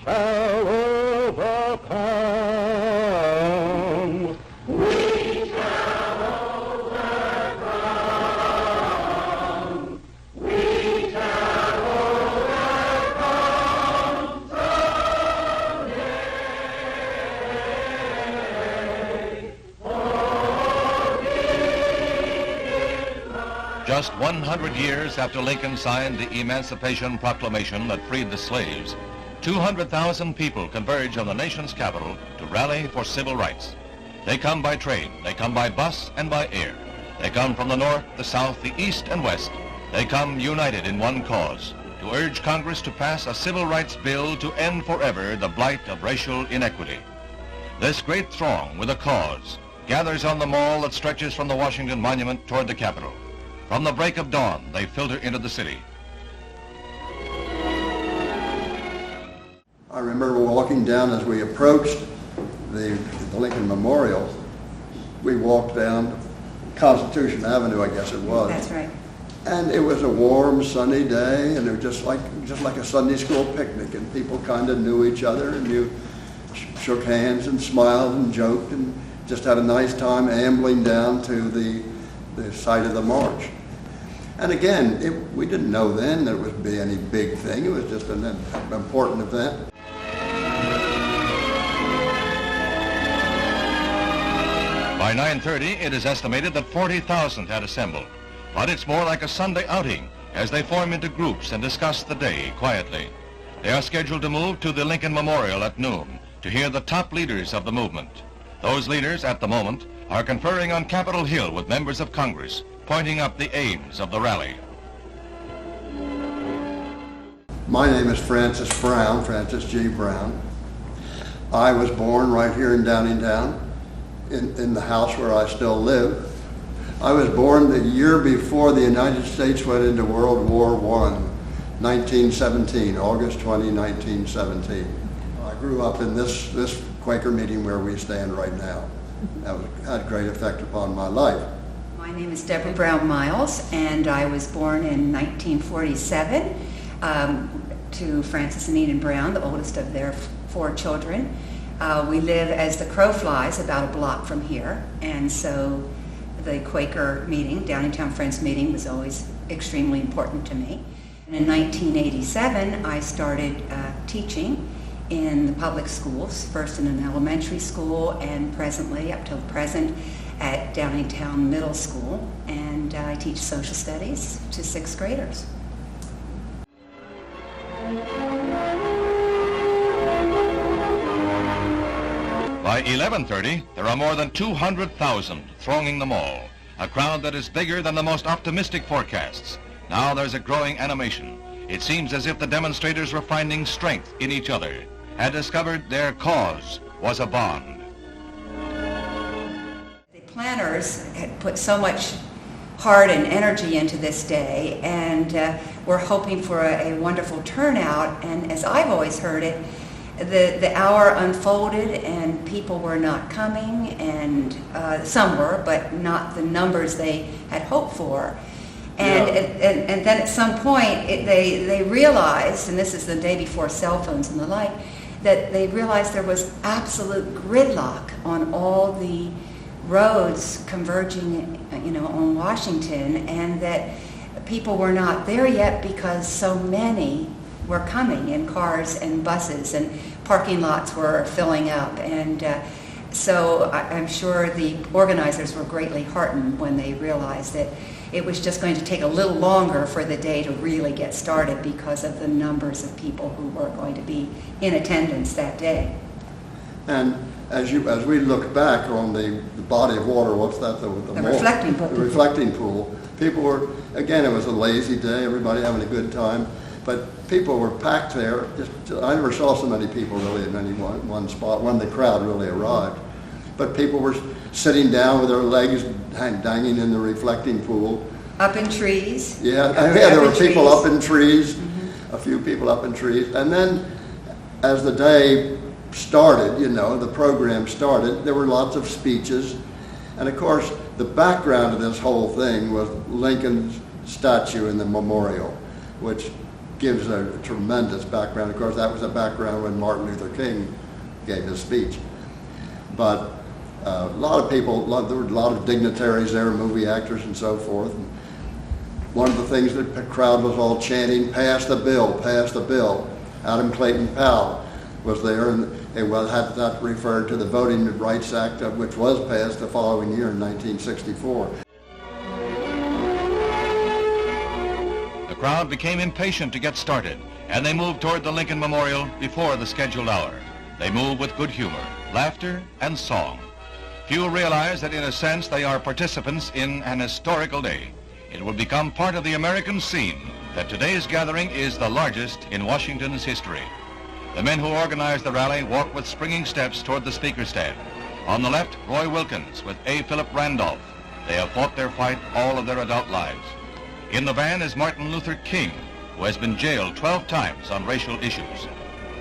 shall overcome. We shall overcome. We shall overcome someday. Just 100 years after Lincoln signed the Emancipation Proclamation that freed the slaves, 200,000 people converge on the nation's capital to rally for civil rights. They come by train, they come by bus and by air. They come from the north, the south, the east and west. They come united in one cause, to urge Congress to pass a civil rights bill to end forever the blight of racial inequity. This great throng with a cause gathers on the mall that stretches from the Washington Monument toward the Capitol. From the break of dawn, they filter into the city. I remember walking down as we approached the Lincoln Memorial. We walked down Constitution Avenue, I guess it was. That's right. And it was a warm, sunny day, and it was just like a Sunday school picnic, and people kind of knew each other, and you shook hands and smiled and joked and just had a nice time ambling down to the site of the march. And again, we didn't know then that it would be any big thing. It was just an important event. By 9:30, it is estimated that 40,000 had assembled. But it's more like a Sunday outing as they form into groups and discuss the day quietly. They are scheduled to move to the Lincoln Memorial at noon to hear the top leaders of the movement. Those leaders, at the moment, are conferring on Capitol Hill with members of Congress, pointing up the aims of the rally. My name is Francis Brown, Francis G. Brown. I was born right here in Downingtown, in the house where I still live. I was born the year before the United States went into World War I, 1917, August 20, 1917. I grew up in this Quaker meeting where we stand right now. That had great effect upon my life. My name is Deborah Brown Miles, and I was born in 1947 to Francis and Enid Brown, the oldest of their 4 children. We live as the crow flies about a block from here, and so the Quaker meeting, Downingtown Friends meeting, was always extremely important to me. And in 1987, I started teaching in the public schools, first in an elementary school and presently, up till present, at Downingtown Middle School, and I teach social studies to 6th graders. By 11:30, there are more than 200,000 thronging the mall, a crowd that is bigger than the most optimistic forecasts. Now there's a growing animation. It seems as if the demonstrators were finding strength in each other, had discovered their cause was a bond. The planners had put so much heart and energy into this day, and we're hoping for a wonderful turnout. And as I've always heard it, the hour unfolded and people were not coming, and some were, but not the numbers they had hoped for. And, Yeah. and then at some point they realized, and this is the day before cell phones and the like, that they realized there was absolute gridlock on all the roads converging, on Washington, and that people were not there yet because so many were coming in cars and buses, and parking lots were filling up. And so I'm sure the organizers were greatly heartened when they realized that it was just going to take a little longer for the day to really get started because of the numbers of people who were going to be in attendance that day. And as we look back on the body of water, what's that? The reflecting pool. The reflecting pool. People were, again, it was a lazy day, everybody having a good time, but people were packed there. I never saw so many people really in any one spot when the crowd really arrived. But people were sitting down with their legs hanging in the reflecting pool. Up in trees. Yeah, there were people up in trees, a few people up in trees. And then as the day started, the program started, there were lots of speeches. And of course, the background of this whole thing was Lincoln's statue in the memorial, which gives a tremendous background. Of course, that was a background when Martin Luther King gave his speech. But a lot of people, there were a lot of dignitaries there, movie actors and so forth. And one of the things that the crowd was all chanting, "Pass the bill, pass the bill." Adam Clayton Powell was there, and that referred to the Voting Rights Act, which was passed the following year in 1964. The crowd became impatient to get started, and they moved toward the Lincoln Memorial before the scheduled hour. They moved with good humor, laughter, and song. Few realize that in a sense they are participants in an historical day. It will become part of the American scene that today's gathering is the largest in Washington's history. The men who organized the rally walk with springing steps toward the speaker stand. On the left, Roy Wilkins with A. Philip Randolph. They have fought their fight all of their adult lives. In the van is Martin Luther King, who has been jailed 12 times on racial issues.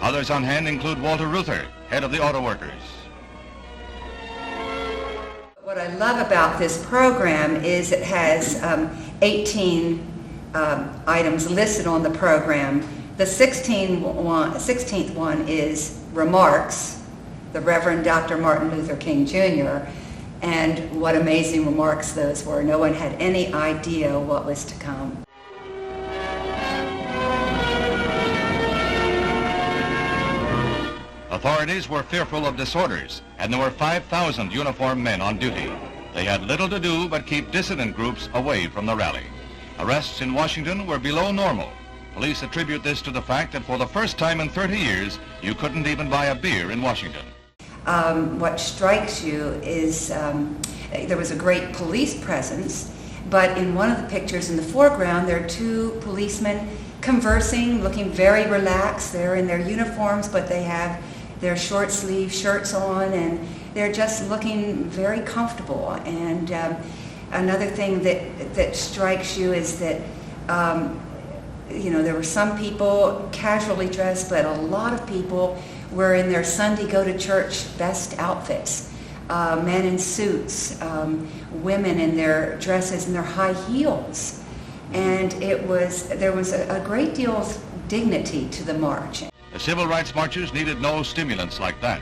Others on hand include Walter Reuther, head of the auto workers. What I love about this program is it has 18 items listed on the program. The 16th one is remarks, the Reverend Dr. Martin Luther King Jr., and what amazing remarks those were. No one had any idea what was to come. Authorities were fearful of disorders, and there were 5,000 uniformed men on duty. They had little to do but keep dissident groups away from the rally. Arrests in Washington were below normal. Police attribute this to the fact that for the first time in 30 years, you couldn't even buy a beer in Washington. What strikes you is there was a great police presence, but in one of the pictures in the foreground, there are two policemen conversing, looking very relaxed. They're in their uniforms, but they have their short sleeve shirts on, and they're just looking very comfortable. And another thing that strikes you is that there were some people casually dressed, but a lot of people were in their Sunday go-to-church best outfits. Men in suits, women in their dresses and their high heels. And there was a great deal of dignity to the march. The civil rights marchers needed no stimulants like that.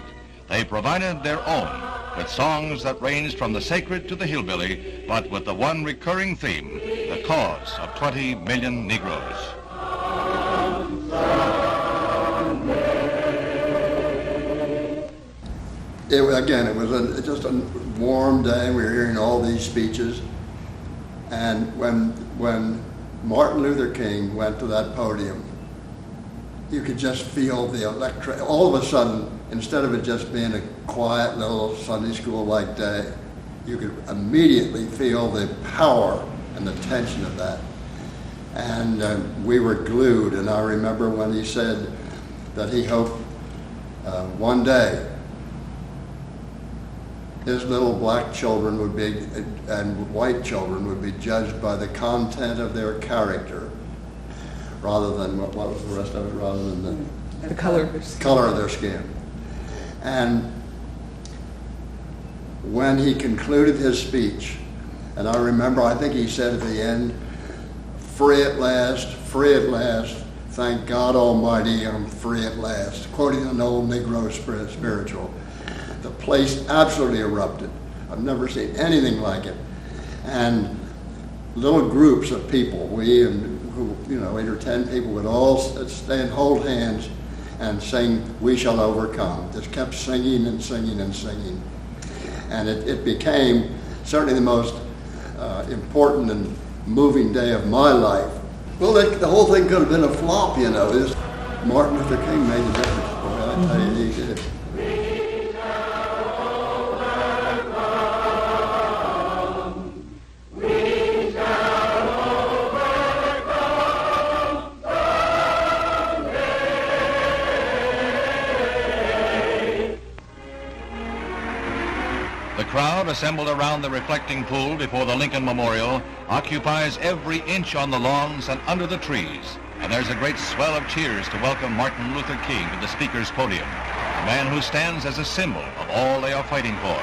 They provided their own, with songs that ranged from the sacred to the hillbilly, but with the one recurring theme, the cause of 20 million Negroes. It was just a warm day. We were hearing all these speeches. And when Martin Luther King went to that podium, you could just feel the all of a sudden, instead of it just being a quiet little Sunday school-like day, you could immediately feel the power and the tension of that. And we were glued. And I remember when he said that he hoped one day his little black children would be, and white children would be judged by the content of their character, rather than, what was the rest of it, rather than the color of their skin. And when he concluded his speech, and I remember, I think he said at the end, free at last, thank God Almighty, I'm free at last," quoting an old Negro spiritual. The place absolutely erupted. I've never seen anything like it. And little groups of people, 8 or 10 people would all stand, hold hands, and sing "We Shall Overcome." Just kept singing and singing and singing. And it became certainly the most important and moving day of my life. Well, the whole thing could have been a flop, Martin Luther King made a difference. Boy, I tell you, he did. The crowd assembled around the reflecting pool before the Lincoln Memorial occupies every inch on the lawns and under the trees. And there's a great swell of cheers to welcome Martin Luther King to the speaker's podium, a man who stands as a symbol of all they are fighting for.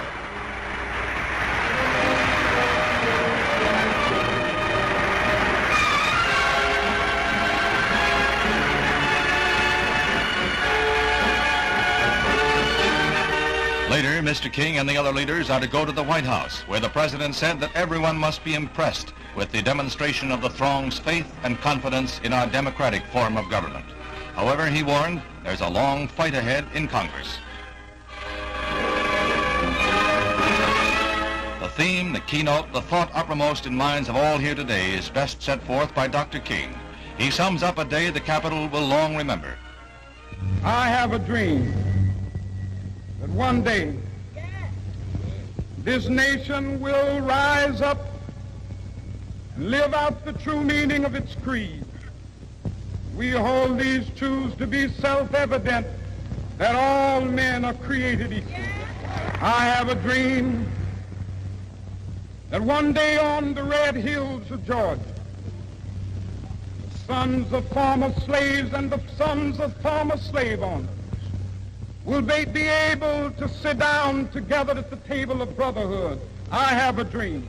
Mr. King and the other leaders are to go to the White House, where the president said that everyone must be impressed with the demonstration of the throng's faith and confidence in our democratic form of government. However, he warned, there's a long fight ahead in Congress. The theme, the keynote, the thought uppermost in minds of all here today is best set forth by Dr. King. He sums up a day the Capitol will long remember. I have a dream that one day this nation will rise up and live out the true meaning of its creed. We hold these truths to be self-evident, that all men are created equal. I have a dream that one day on the red hills of Georgia, the sons of former slaves and the sons of former slave owners will they be able to sit down together at the table of brotherhood. I have a dream.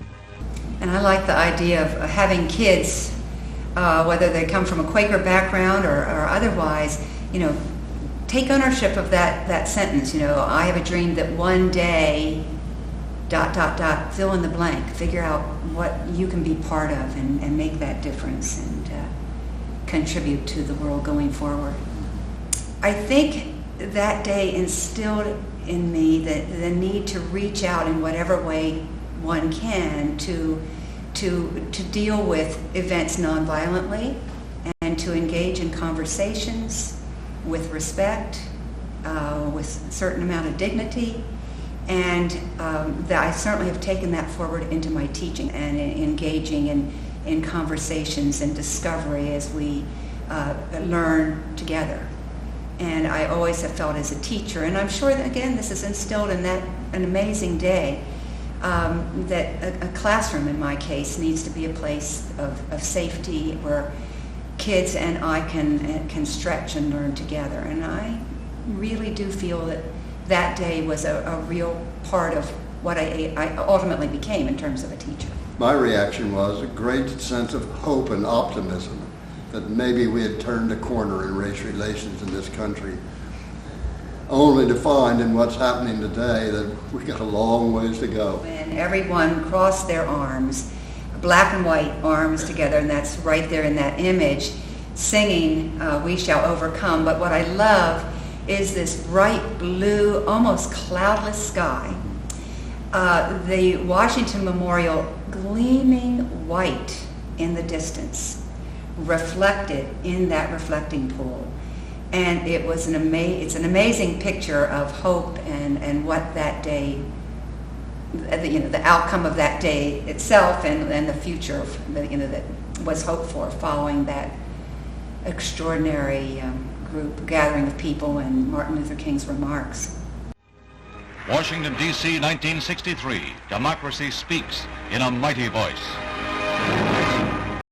And I like the idea of having kids, whether they come from a Quaker background or otherwise, take ownership of that sentence. I have a dream that one day, ... fill in the blank, figure out what you can be part of and make that difference and contribute to the world going forward. I think that day instilled in me the need to reach out in whatever way one can to deal with events nonviolently and to engage in conversations with respect, with a certain amount of dignity, and that I certainly have taken that forward into my teaching and engaging in conversations and discovery as we learn together. And I always have felt as a teacher, and I'm sure that again this is instilled in an amazing day, that a classroom in my case needs to be a place of safety where kids and I can stretch and learn together. And I really do feel that day was a real part of what I ultimately became in terms of a teacher. My reaction was a great sense of hope and optimism that maybe we had turned a corner in race relations in this country, only to find in what's happening today that we got a long ways to go. And everyone crossed their arms, black and white arms together, and that's right there in that image, singing We Shall Overcome. But what I love is this bright blue, almost cloudless sky. The Washington Memorial gleaming white in the distance, reflected in that reflecting pool. And it was it's an amazing picture of hope and what that day, the outcome of that day itself and the future that was hoped for following that extraordinary gathering of people and Martin Luther King's remarks. Washington, D.C., 1963. Democracy speaks in a mighty voice.